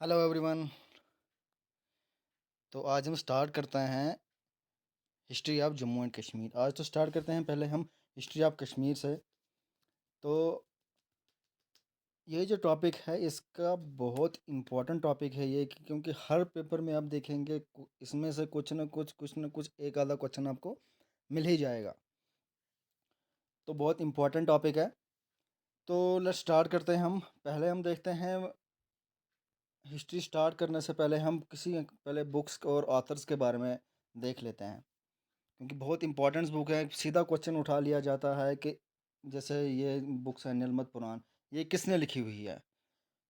Hello everyone. तो आज हम स्टार्ट करते हैं history of Jammu and Kashmir. आज तो स्टार्ट करते हैं पहले हम हिस्ट्री ऑफ कश्मीर से। तो ये जो टॉपिक है इसका बहुत इम्पोर्टेंट टॉपिक है ये, क्योंकि हर पेपर में आप देखेंगे इसमें से कुछ ना कुछ एक आधा क्वेश्चन आपको मिल ही जाएगा। तो बहुत इम्पोर्टेंट टॉपिक है। तो लेट्स स्टार्ट करते हैं। हम पहले हम देखते हैं हिस्ट्री स्टार्ट करने से पहले हम पहले बुक्स और ऑथर्स के बारे में देख लेते हैं, क्योंकि बहुत इंपॉर्टेंट बुक है। सीधा क्वेश्चन उठा लिया जाता है कि जैसे ये बुक्स है नीलमत पुराण, ये किसने लिखी हुई है।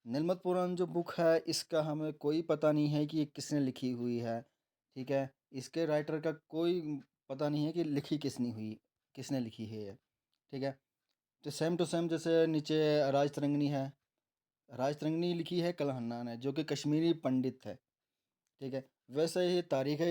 नीलमत पुराण जो बुक है इसका हमें कोई पता नहीं है कि ये किसने लिखी हुई है। ठीक है, इसके राइटर का कोई पता नहीं है कि किसने लिखी है ये। ठीक है, तो सेम टू सेम जैसे नीचे राज तरंगनी है, राज तरंगनी लिखी है कलहन्ना ने, जो कि कश्मीरी पंडित है। ठीक है, वैसे ही तारीख़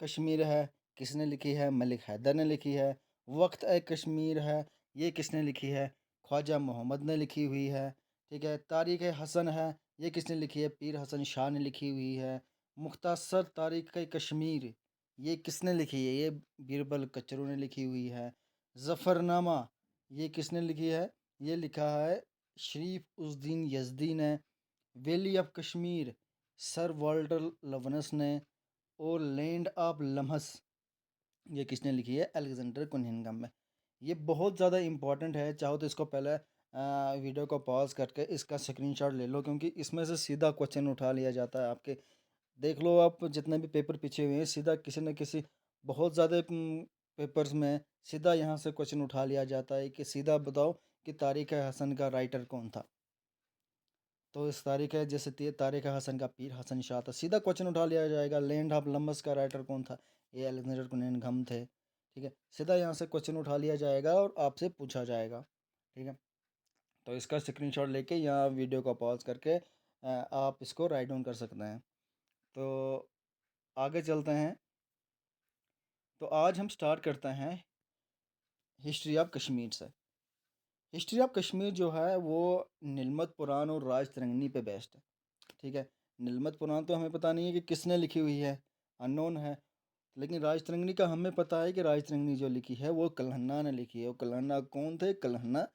कश्मीर है, किसने लिखी है? मलिक हैदर ने लिखी है। वक्त कश्मीर है, ये किसने लिखी है? ख्वाजा मोहम्मद ने लिखी हुई है। ठीक है, तारीख़ हसन है, ये किसने लिखी है? पीर हसन शाह ने लिखी हुई है। मुख्तसर तारीख़ कश्मीर, ये किसने लिखी है? ये बीरबल कचरू ने लिखी हुई है। ज़फ़रनामा, ये किसने लिखी है? ये लिखा है शरीफ उज़्दीन यज़दी ने। Valley of Kashmir, sir Walter Lawrence ने। और लैंड ऑफ लम्हस, ये किसने लिखी है? अलेक्जेंडर कुनिंघम में। ये बहुत ज़्यादा इम्पोर्टेंट है। चाहो तो इसको पहले वीडियो को पॉज करके इसका स्क्रीनशॉट ले लो, क्योंकि इसमें से सीधा क्वेश्चन उठा लिया जाता है आपके। देख लो आप जितने भी पेपर पीछे हुए हैं, सीधा किसी न किसी बहुत ज़्यादा पेपर्स में सीधा यहाँ से क्वेश्चन उठा लिया जाता है कि सीधा बताओ कि तारिक हसन का राइटर कौन था। तो इस तारीख़ है जैसे तारिक हसन का पीर हसन शाह था, सीधा क्वेश्चन उठा लिया जाएगा। लैंड ऑफ लम्बस का राइटर कौन था? ये अलेक्जेंडर कुनिंघम थे। ठीक है, सीधा यहाँ से क्वेश्चन उठा लिया जाएगा और आपसे पूछा जाएगा। ठीक है, तो इसका स्क्रीनशॉट लेके यहाँ वीडियो को पॉज करके आप इसको राइट डाउन कर सकते हैं। तो आगे चलते हैं। तो आज हम स्टार्ट करते हैं हिस्ट्री ऑफ कश्मीर से। हिस्ट्री ऑफ कश्मीर जो है वो नीलमत पुराण और राज तरंगनी पे बेस्ड है। ठीक है, नीलमत पुराण तो हमें पता नहीं है कि किसने लिखी हुई है, अननोन है। लेकिन राज तरंगनी का हमें पता है कि राज तरंगनी जो लिखी है वो कल्हन्ना ने लिखी है। वो कल्हन्ना कौन थे? कल्हन्ना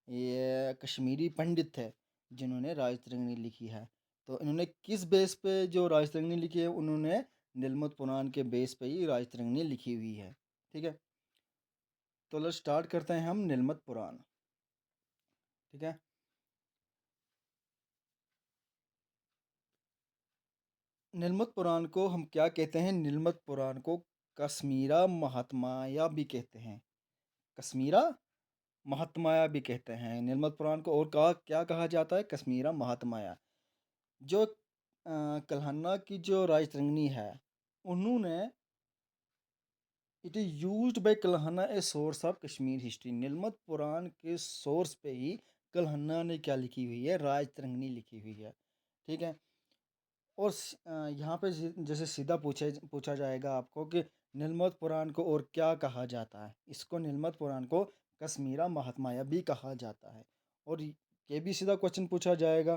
ये कश्मीरी पंडित थे जिन्होंने राज तरंगनी लिखी है। तो इन्होंने किस बेस पे जो राज तरंगनी लिखी है, उन्होंने नीलमत पुराण के बेस पे ही राज तरंगनी लिखी हुई है। ठीक है, तो लो स्टार्ट करते हैं हम नीलमत पुराण। ठीक है, नीलमत पुराण को हम क्या कहते हैं? नीलमत पुराण को कश्मीरा महात्माया भी कहते हैं। कश्मीरा महात्माया भी कहते हैं नीलमत पुराण को। और कहा क्या कहा जाता है? कश्मीरा महात्माया। जो कल्हन्ना की जो राजतरंगिणी है, उन्होंने it is used by Kalhana a source of Kashmir history. Nilamata Purana के सोर्स पे ही कल्हन्ना ने क्या लिखी हुई है? राजतरंगिणी लिखी हुई है। ठीक है, और यहाँ पे जैसे सीधा पूछा जाएगा आपको कि नीलमत पुराण को और क्या कहा जाता है? इसको नीलमत पुराण को कश्मीरा महात्माया भी कहा जाता है। और ये भी सीधा क्वेश्चन पूछा जाएगा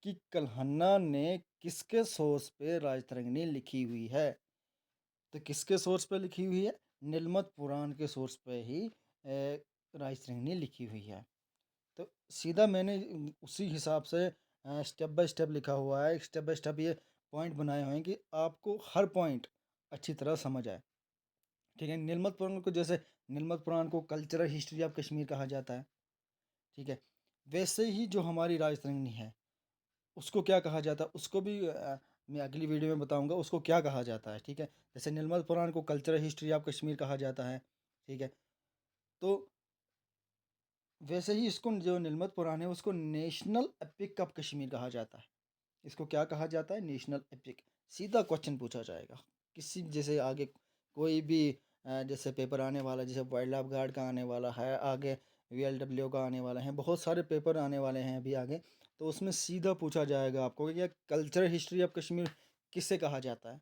कि कल्हन्ना ने किसके सोर्स पे राजतरंगिणी लिखी हुई है? तो किसके सोर्स पे लिखी हुई है? नीलमत पुराण के सोर्स पे ही राजतरंगिणी लिखी हुई है। तो सीधा मैंने उसी हिसाब से स्टेप बाय स्टेप लिखा हुआ है। स्टेप बाय स्टेप ये पॉइंट बनाए हुए हैं कि आपको हर पॉइंट अच्छी तरह समझ आए। ठीक है, नीलमत पुराण को जैसे नीलमत पुराण को कल्चरल हिस्ट्री ऑफ कश्मीर कहा जाता है। ठीक है, वैसे ही जो हमारी राजतरंगिणी है उसको क्या कहा जाता है? उसको भी मैं अगली वीडियो में बताऊंगा उसको क्या कहा जाता है। ठीक है, जैसे नीलमत पुराण को कल्चरल हिस्ट्री ऑफ कश्मीर कहा जाता है। ठीक है, तो वैसे ही इसको जो नीलमत पुराण है उसको नेशनल एपिक ऑफ कश्मीर कहा जाता है। इसको क्या कहा जाता है? National epic. सीधा क्वेश्चन पूछा जाएगा किसी जैसे आगे कोई भी जैसे पेपर आने वाला, जैसे वाइल्ड लाइफ गार्ड का आने वाला है, आगे वीएलडब्ल्यू का आने वाला है, बहुत सारे पेपर आने वाले हैं अभी आगे। तो उसमें सीधा पूछा जाएगा आपको कि कल्चरल हिस्ट्री ऑफ कश्मीर किससे कहा जाता है।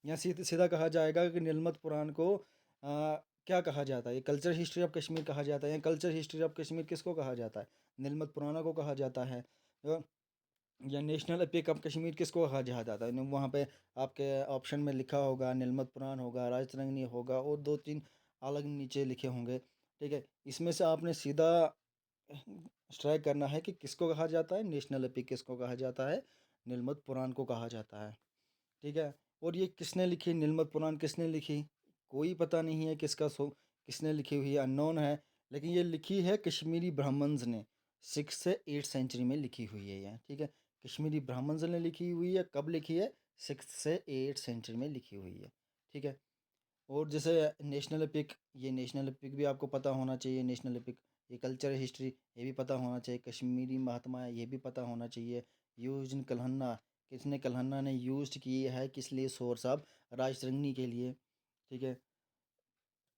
या सीधा सीधा कहा जाएगा कि नीलमत पुराण को क्या कहा जाता है? ये कल्चर हिस्ट्री ऑफ कश्मीर कहा जाता है। या कल्चर हिस्ट्री ऑफ कश्मीर किसको कहा जाता है? नीलमत पुराना को कहा जाता है। या नेशनल एपिक ऑफ कश्मीर किसको कहा जाता है? वहाँ पे आपके ऑप्शन में लिखा होगा, नीलमत पुराण होगा, राजतरंगिणी होगा और 2-3 अलग नीचे लिखे होंगे, ठीक है? इसमें से आपने सीधा स्ट्राइक करना है कि किसको कहा जाता है, नेशनल एपिक किसको कहा जाता है, नीलमत पुराण को कहा जाता है, ठीक है? और ये किसने लिखी, नीलमत पुराण किसने लिखी? कोई पता नहीं है किसने लिखी हुई है, अननोन है, लेकिन ये लिखी है कश्मीरी ब्राह्मण्स ने 6 से 8 सेंचुरी में लिखी हुई है ये, ठीक है? कश्मीरी ब्राह्मण्स ने लिखी हुई है, कब लिखी है? 6 से 8 सेंचुरी में लिखी हुई है, ठीक है? और जैसे नेशनल एपिक, ये नेशनल एपिक भी आपको पता होना चाहिए, नेशनल एपिक, ये कल्चर हिस्ट्री ये भी पता होना चाहिए, कश्मीरी महात्मा ये भी पता होना चाहिए, यूज इन कल्हन्ना, किसने कल्हन्ना ने यूज की है किस लिए, शोर साहब राजतरंगिणी के लिए, ठीक है?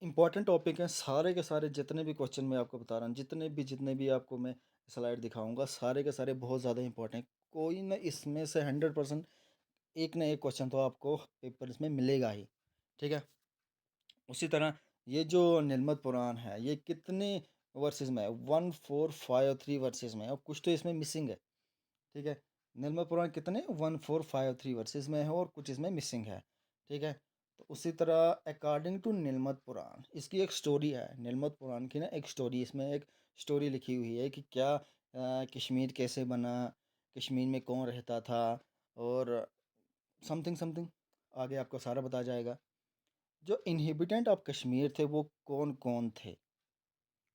इंपॉर्टेंट टॉपिक हैं सारे के सारे, जितने भी क्वेश्चन मैं आपको बता रहा हूँ, जितने भी आपको मैं स्लाइड दिखाऊंगा, सारे के सारे बहुत ज़्यादा इंपॉर्टेंट, कोई ना इसमें से 100% एक ना एक क्वेश्चन तो आपको पेपर इसमें मिलेगा ही, ठीक है? उसी तरह ये जो नीलमत पुराण है ये कितने वर्सेस में है? 1453 वर्सेस में है, और कुछ तो इसमें मिसिंग है, ठीक है? नीलमत पुराण कितने 1453 वर्सेस में है और कुछ इसमें मिसिंग है, ठीक है? तो उसी तरह अकॉर्डिंग टू नीलमत पुराण इसकी एक स्टोरी है, नीलमत पुराण की ना एक स्टोरी, इसमें एक स्टोरी लिखी हुई है कि क्या कश्मीर कैसे बना, कश्मीर में कौन रहता था, और समथिंग समथिंग, आगे आपको सारा बताया जाएगा। जो इनहिबिटेंट ऑफ कश्मीर थे वो कौन कौन थे?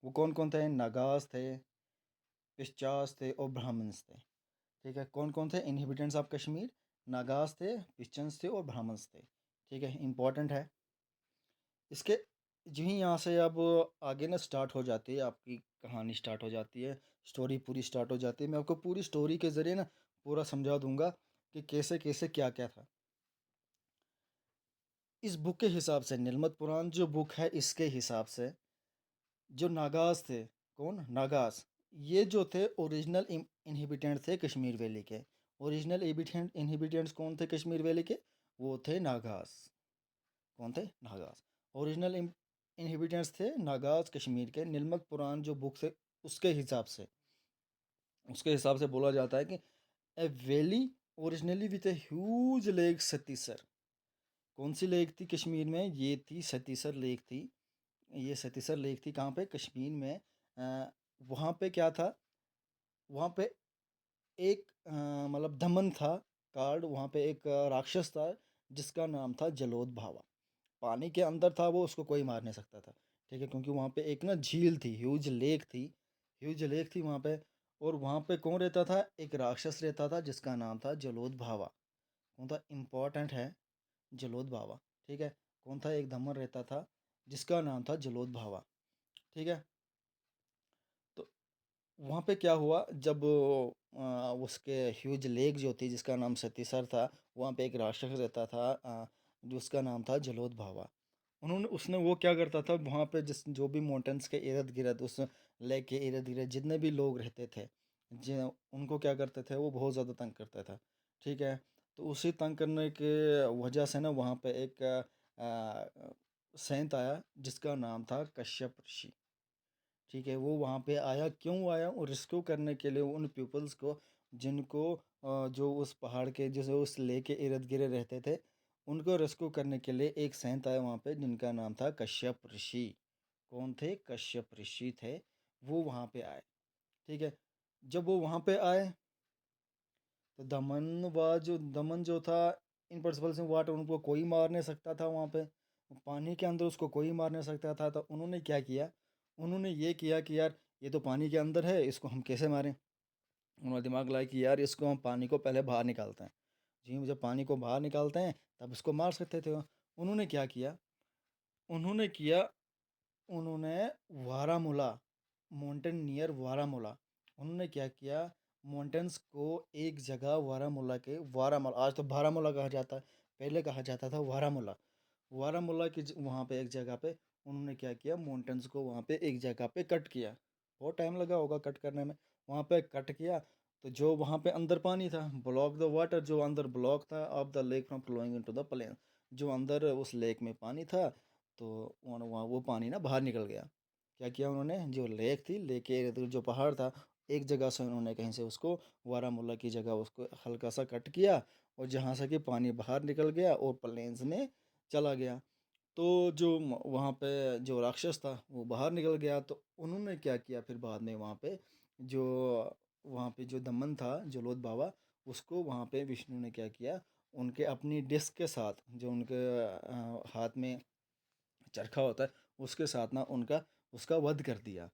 वो कौन कौन थे? नागास थे, पिशाच थे और ब्राह्मण्स थे, ठीक है? कौन कौन थे इनहिबिटेंट्स ऑफ कश्मीर? नागास थे, पिशंस थे और ब्राह्मण्स थे, ठीक है? इंपॉर्टेंट है। इसके जो ही यहाँ से अब आगे ना स्टार्ट हो जाती है आपकी कहानी, स्टार्ट हो जाती है, स्टोरी पूरी स्टार्ट हो जाती है। मैं आपको पूरी स्टोरी के ज़रिए ना पूरा समझा दूंगा कि कैसे कैसे क्या क्या था। इस बुक के हिसाब से, नीलमत पुराण जो बुक है इसके हिसाब से, जो नागास थे, कौन नागास, ये जो थे ओरिजिनल इनहिबिटेंट थे कश्मीर वैली के। ओरिजिनल इनहिबिटेंट्स कौन थे कश्मीर वैली के? वो थे नागास। कौन थे? नागास। ओरिजिनल इनहिबिटेंट्स थे नागास कश्मीर के। नीलमत पुराण जो बुक से उसके हिसाब से बोला जाता है कि a valley originally with a huge lake Satisar. कौन सी लेक थी कश्मीर में? ये थी सतीसर लेक थी। ये सतीसर लेक थी कहाँ पे? कश्मीर में। वहाँ पे क्या था? वहाँ पे एक मतलब दमन था, कार्ड, वहाँ पे एक राक्षस था जिसका नाम था जलोद भावा। पानी के अंदर था वो, उसको कोई मार नहीं सकता था, ठीक है? क्योंकि वहाँ पे एक ना झील थी, ह्यूज लेक थी वहाँ पे। और वहाँ पे कौन रहता था? एक राक्षस रहता था जिसका नाम था जलोद भावा। कौन था? इम्पोर्टेंट है, जलोद भावा, ठीक है? कौन था? एक दमन रहता था जिसका नाम था जलोद भावा, ठीक है? तो वहाँ पे क्या हुआ जब उसके ह्यूज लेक जो थी जिसका नाम सतीसर था, वहाँ पे एक राक्षस रहता था जिसका नाम था जलोद भावा। उन्होंने उसने वो क्या करता था, वहाँ पे जो भी माउंटेन्स के इर्द गिर्द, उस लेक के इर्द गिर्द जितने भी लोग रहते थे, जो उनको क्या करते थे, वो बहुत ज़्यादा तंग करता था, ठीक है? तो उसी तंग करने के वजह से ना वहाँ पे एक सेंट आया जिसका नाम था कश्यप ऋषि, ठीक है? वो वहाँ पे आया, क्यों आया? वो रेस्क्यू करने के लिए उन पीपल्स को जिनको जो उस पहाड़ के, जैसे उस लेक के इर्द गिर्द रहते थे, उनको रेस्क्यू करने के लिए एक सेंट आया वहाँ पे जिनका नाम था कश्यप ऋषि। कौन थे? कश्यप ऋषि थे। वो वहाँ पे आए, ठीक है? जब वो वहाँ पे आए तो दमन जो था, इन प्रिंसिपल से वाटर, उनको कोई मार नहीं सकता था वहाँ पे, पानी के अंदर उसको कोई मार नहीं सकता था। तो उन्होंने क्या किया? उन्होंने ये किया कि यार ये तो पानी के अंदर है, इसको हम कैसे मारें? उन्होंने दिमाग लगाया कि यार इसको हम पानी को पहले बाहर निकालते हैं। जी, जब पानी को बाहर निकालते हैं तब इसको मार सकते थे वो। उन्होंने क्या किया? उन्होंने किया उन्होंने वारामुला, माउंटेन नियर वारामुला, उन्होंने क्या किया? माउंटेन्स को एक जगह, वारामुला, आज तो बारामुला कहा जाता है, पहले कहा जाता था वारामुला। वारामुला की वहाँ पे एक जगह पे उन्होंने क्या किया? माउंटेन्स को वहाँ पे एक जगह पे कट किया। बहुत टाइम लगा होगा कट करने में। वहाँ पे कट किया तो जो वहाँ पे अंदर पानी था, ब्लॉक द वाटर, जो अंदर ब्लॉक था of the lake from flowing into the plain, जो अंदर उस लेक में पानी था, तो वहाँ वो पानी ना बाहर निकल गया। क्या किया उन्होंने? जो लेक थी, लेक के इर्द गिर्द जो पहाड़ था, एक जगह से उन्होंने कहीं से उसको बारामूला की जगह उसको हल्का सा कट किया, और जहाँ से कि पानी बाहर निकल गया और प्लेन्स में चला गया। तो जो वहाँ पे जो राक्षस था वो बाहर निकल गया, तो उन्होंने क्या किया फिर बाद में जो वहाँ पे जो दमन था जलोद बाबा, उसको वहाँ पे विष्णु ने क्या किया, उनके अपनी डिस्क के साथ जो उनके हाथ में चरखा होता है उसके साथ ना उनका उसका वध कर दिया।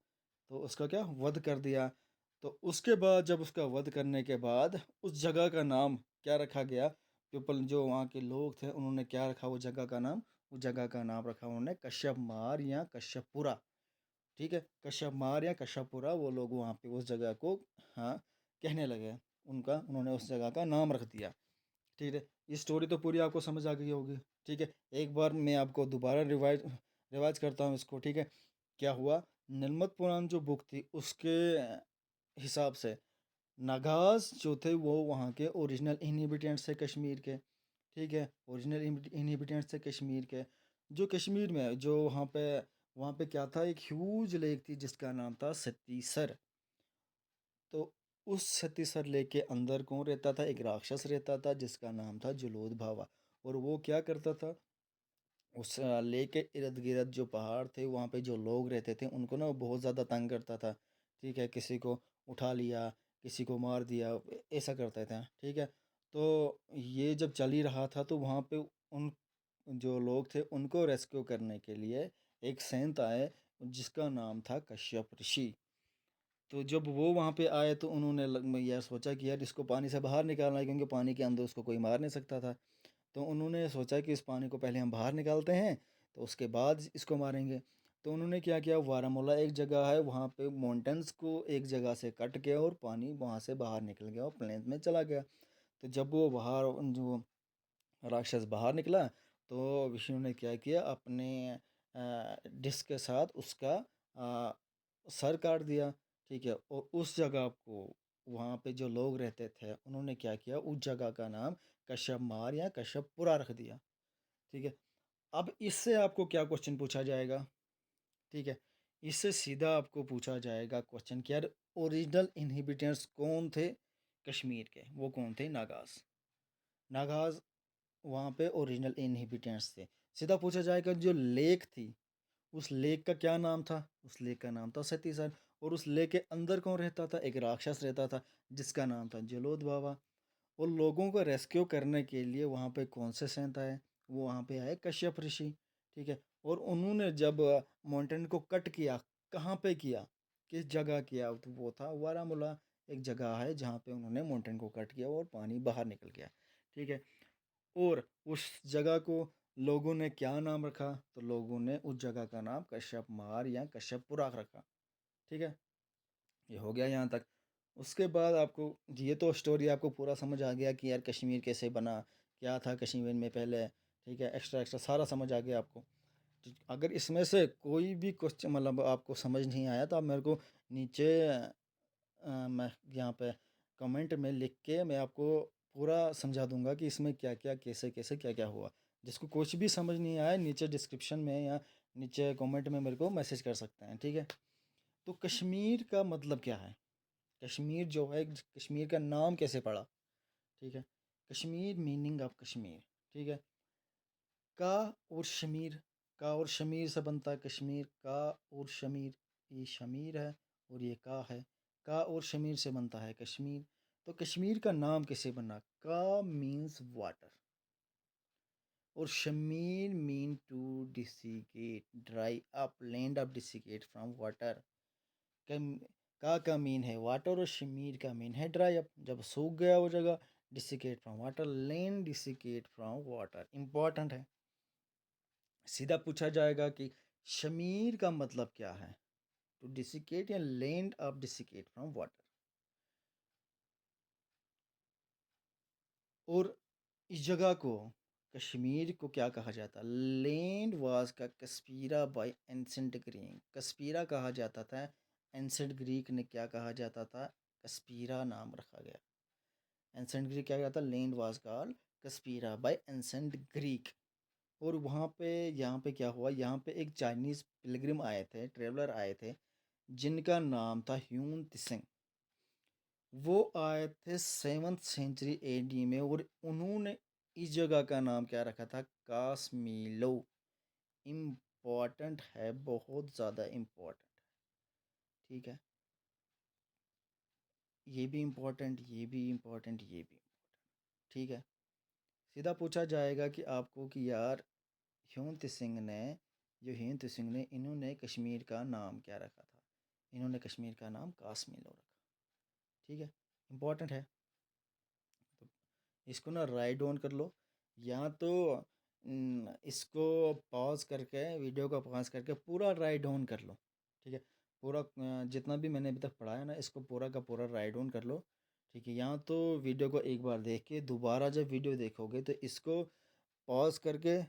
तो उसका क्या वध कर दिया। तो उसके बाद जब उसका वध करने के बाद उस जगह का नाम क्या रखा गया, पीपल जो वहाँ के लोग थे उन्होंने क्या रखा वो जगह का नाम, उस जगह का नाम रखा उन्होंने कश्यप मार या कश्यपपुरा। ठीक है, कश्यप मार या कश्यपपुरा वो लोग वहाँ पे उस जगह को, हाँ, कहने लगे। उन्होंने उस जगह का नाम रख दिया। ठीक है, ये स्टोरी तो पूरी आपको समझ आ गई होगी। ठीक है, एक बार मैं आपको दोबारा रिवाइज रिवाइज करता हूँ इसको। ठीक है, क्या हुआ, नर्मद पुराण जो बुक थी उसके हिसाब से नागाज जो थे वो वहाँ के ओरिजिनल इनहिबिटेंट्स थे कश्मीर के। ठीक है, ओरिजिनल इनहिबिटेंट्स थे कश्मीर के। जो कश्मीर में जो वहाँ पे क्या था, एक ह्यूज लेक थी जिसका नाम था सतीसर। तो उस सतीसर लेक के अंदर कौन रहता था, एक राक्षस रहता था जिसका नाम था जलोद भावा। और वो क्या करता था, उस लेक के इर्द गिर्द जो पहाड़ थे वहाँ पे जो लोग रहते थे उनको ना वो बहुत ज़्यादा तंग करता था। ठीक है, किसी को उठा लिया, किसी को मार दिया, ऐसा करते थे। ठीक है, तो ये जब चल ही रहा था तो वहाँ पे उन जो लोग थे उनको रेस्क्यू करने के लिए एक सेंट आए जिसका नाम था कश्यप ऋषि। तो जब वो वहाँ पे आए तो उन्होंने यार सोचा कि यार इसको पानी से बाहर निकालना है, क्योंकि पानी के अंदर उसको कोई मार नहीं सकता था। तो उन्होंने सोचा कि इस पानी को पहले हम बाहर निकालते हैं, तो उसके बाद इसको मारेंगे। तो उन्होंने क्या किया, बारामूला एक जगह है वहाँ पे माउंटेन्स को एक जगह से कट गया और पानी वहाँ से बाहर निकल गया और प्लेन्स में चला गया। तो जब वो बाहर जो राक्षस बाहर निकला तो विष्णु ने क्या किया, अपने डिस्क के साथ उसका अ, सर काट दिया। ठीक है, और उस जगह को वहाँ पे जो लोग रहते थे उन्होंने क्या किया, उस जगह का नाम कश्यप मार या कश्यपपुरा रख दिया। ठीक है, अब इससे आपको क्या क्वेश्चन पूछा जाएगा। ठीक है, इससे सीधा आपको पूछा जाएगा क्वेश्चन कि यार ओरिजिनल इनहिबिटेंट्स कौन थे कश्मीर के, वो कौन थे, नागाज। नागाज वहाँ पे ओरिजिनल इनहिबिटेंट्स थे। सीधा पूछा जाएगा जो लेक थी उस लेक का क्या नाम था, उस लेक का नाम था सतीसर। और उस लेक के अंदर कौन रहता था, एक राक्षस रहता था जिसका नाम था जलोद बाबा। और लोगों को रेस्क्यू करने के लिए वहाँ पे कौन से सेंट आए, वो वहाँ पे आए कश्यप ऋषि। ठीक है, और उन्होंने जब माउंटेन को कट किया, कहाँ पे किया, किस जगह किया, तो वो था वारामूला। एक जगह है जहाँ पे उन्होंने माउंटेन को कट किया और पानी बाहर निकल गया। ठीक है, और उस जगह को लोगों ने क्या नाम रखा, तो लोगों ने उस जगह का नाम कश्यप मार या कश्यपपुरा रखा। ठीक है, ये हो गया यहाँ तक। उसके बाद आपको ये तो स्टोरी आपको पूरा समझ आ गया कि यार कश्मीर कैसे बना, क्या था कश्मीर में पहले। ठीक है, एक्स्ट्रा एक्स्ट्रा सारा समझ आ गया आपको। अगर इसमें से कोई भी क्वेश्चन मतलब आपको समझ नहीं आया तो आप मेरे को नीचे मैं यहाँ पे कमेंट में लिख के मैं आपको पूरा समझा दूंगा कि इसमें क्या क्या कैसे कैसे क्या क्या हुआ। जिसको कुछ भी समझ नहीं आया नीचे डिस्क्रिप्शन में या नीचे कमेंट में मेरे को मैसेज कर सकते हैं। ठीक है, तो कश्मीर का मतलब क्या है, कश्मीर जो है कश्मीर का नाम कैसे पड़ा। ठीक है, कश्मीर मीनिंग ऑफ कश्मीर। ठीक है, का और शमीर, का और शमीर से बनता है कश्मीर, का और शमीर, ये शमीर है और ये का और शमीर से बनता है कश्मीर। तो कश्मीर का नाम कैसे बना, का मीन्स वाटर और शमीर mean to desiccate, dry up, land of desiccate from water. का मीन है वाटर और शमीर का मीन है ड्राई अप, जब सूख गया वो जगह। Desiccate from water, land desiccate from water, important है। सीधा पूछा जाएगा कि शमीर का मतलब क्या है, टू डिसिकेट या land of desiccate from water. और इस जगह को कश्मीर को क्या कहा जाता, लैंड वाज का कस्पीरा बाय एंसेंट ग्रीक, कस्पीरा कहा जाता था। एंसेंट ग्रीक ने क्या कहा जाता था, कस्पीरा नाम रखा गया। एंसेंट ग्रीक क्या कहता, land was called Kaspira by ancient Greek. और वहाँ पे यहाँ पे क्या हुआ, यहाँ पे एक चाइनीज़ पिलग्रिम आए थे, ट्रेवलर आए थे जिनका नाम था ह्यून तिसेंग। वो आए थे 7th सेंचुरी एडी में, और उन्होंने इस जगह का नाम क्या रखा था? कासमीलो। इम्पॉर्टेंट है, बहुत ज़्यादा इम्पॉर्टेंट। ठीक है, ये भी इम्पोर्टेंट, ये भी इम्पोर्टेंट, ये भी। ठीक है, सीधा पूछा जाएगा कि आपको कि यार ह्यून सिंह ने, जो ह्यून सिंह ने, इन्होंने कश्मीर का नाम क्या रखा था? इन्होंने कश्मीर का नाम कासमीलो रखा। ठीक है, इम्पोर्टेंट है। तो इसको ना राइट डाउन कर लो, या तो इसको पॉज करके, वीडियो को पॉज करके पूरा राइट डाउन कर लो। ठीक है, पूरा जितना भी मैंने अभी तक पढ़ा है ना, इसको पूरा का पूरा राइट डाउन कर लो। ठीक है, या तो वीडियो को एक बार देख के दोबारा जब वीडियो देखोगे तो इसको पॉज करके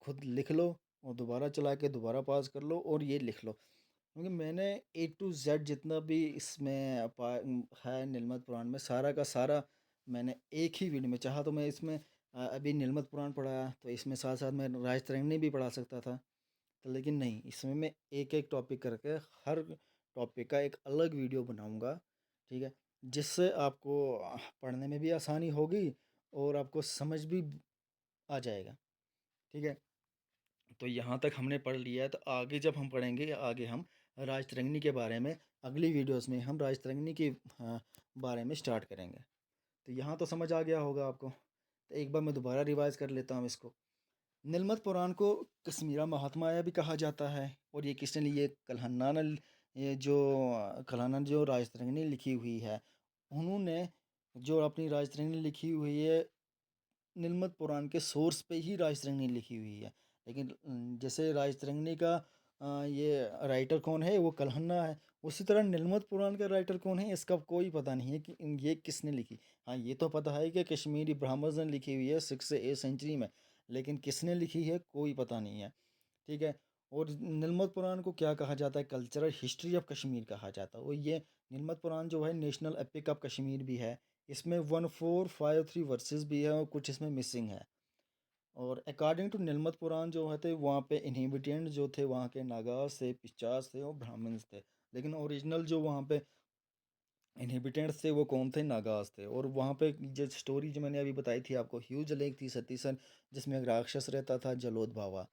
खुद लिख लो, और दोबारा चला के दोबारा पॉज कर लो और ये लिख लो। क्योंकि मैंने ए टू जेड जितना भी इसमें है नीलमत पुराण में, सारा का सारा मैंने एक ही वीडियो में, चाहा तो मैं इसमें अभी नीलमत पुराण पढ़ा तो इसमें साथ साथ मैं राजतरंगिणी भी पढ़ा सकता था, तो लेकिन नहीं, इसमें मैं एक एक टॉपिक करके हर टॉपिक का एक अलग वीडियो बनाऊंगा। ठीक है, जिससे आपको पढ़ने में भी आसानी होगी और आपको समझ भी आ जाएगा। ठीक है, तो यहाँ तक हमने पढ़ लिया है, तो आगे जब हम पढ़ेंगे, आगे हम राजतरंगिणी के बारे में, अगली वीडियोस में हम राजतरंगिणी के बारे में स्टार्ट करेंगे। तो यहाँ तो समझ आ गया होगा आपको, तो एक बार मैं दोबारा रिवाइज कर लेता हूँ इसको। नीलमत पुराण को कश्मीरा महात्माया भी कहा जाता है, और ये किसने लिए? कल्हन्ना ने, ये जो कल्हन्ना जो राजतरंगिणी लिखी हुई है, उन्होंने जो अपनी राजतरंगिणी लिखी हुई है, नीलमत पुराण के सोर्स पे ही राजतरंगिणी लिखी हुई है। लेकिन जैसे राजतरंगिणी का ये राइटर कौन है, वो कल्हन्ना है। उसी तरह नीलमत पुराण का राइटर कौन है, इसका कोई पता नहीं है कि ये किसने लिखी। हाँ, ये तो पता है कि कश्मीरी ब्राह्मण्स ने लिखी हुई है 6 से 8 सेंचुरी में, लेकिन किसने लिखी है कोई पता नहीं है। ठीक है, और नीलमत पुराण को क्या कहा जाता है? कल्चरल हिस्ट्री ऑफ कश्मीर कहा जाता है। और ये नीलमत पुराण जो है नेशनल एपिक ऑफ कश्मीर भी है। इसमें 1453 वर्सेस भी है और कुछ इसमें मिसिंग है। और अकॉर्डिंग टू नीलमत पुराण जो है थे, वहाँ पे इनहिबिटेंट जो थे वहाँ के नागास थे, पिचास थे और ब्राह्मण्स थे। लेकिन ओरिजिनल जो वहाँ पे इनहिबिटेंट्स थे वो कौन थे? नागास थे। और वहाँ पे जो स्टोरी जो मैंने अभी बताई थी आपको, ह्यूज लेक थी सतीसन, जिसमें एक राक्षस रहता था जलोद बावा।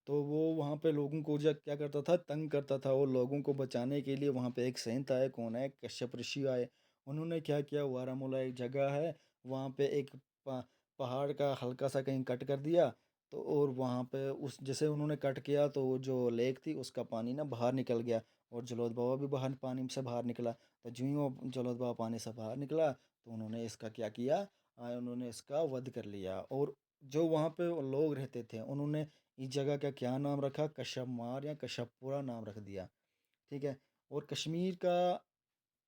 तो वो वहाँ पे लोगों को जब क्या करता था, तंग करता था। और लोगों को बचाने के लिए वहाँ पे एक सेंट आए, कौन है? कश्यप ऋषि आए। उन्होंने क्या किया, वारामूला एक जगह है, वहाँ पे एक पहाड़ का हल्का सा कहीं कट कर दिया। तो और वहाँ पे उस जैसे उन्होंने कट किया, तो वो जो लेक थी उसका पानी ना बाहर निकल गया, और जलोद बाबा भी बाहर पानी से बाहर निकला। तो जो ही वो जलोद बाबा पानी से बाहर निकला, तो उन्होंने इसका क्या किया, उन्होंने इसका वध कर लिया। और जो वहाँ पे लोग रहते थे, उन्होंने इस जगह का क्या नाम रखा? कश्यप मार या कश्यपपुरा नाम रख दिया। ठीक है, और कश्मीर का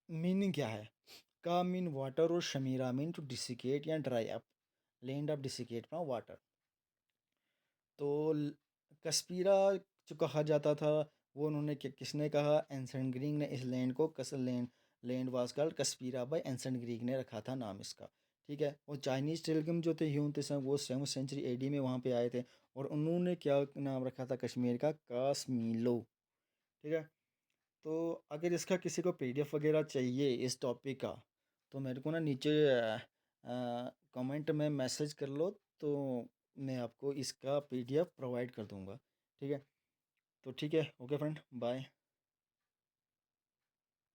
मीनिंग क्या है? का मीन वाटर, और शमीरा मीन टू डिसिकेट या dry up, land of desiccate from water. तो कस्पीरा जो कहा जाता था, वो उन्होंने किसने कहा? एंसेंट ग्रीक ने इस लैंड को Kas land, land was called Kaspira by ancient Greek ने रखा था नाम इसका। ठीक है, और चाइनीज टेलग्राम जो थे ह्यून त्संग, वो 7th सेंचुरी एडी में वहाँ पे आए थे, और उन्होंने क्या नाम रखा था कश्मीर का? कासमीलो। ठीक है, तो अगर इसका किसी को पीडीएफ वगैरह चाहिए इस टॉपिक का, तो मेरे को ना नीचे कमेंट में मैसेज कर लो, तो मैं आपको इसका पीडीएफ प्रोवाइड कर दूंगा। ठीक है, तो ठीक है, ओके फ्रेंड, बाय।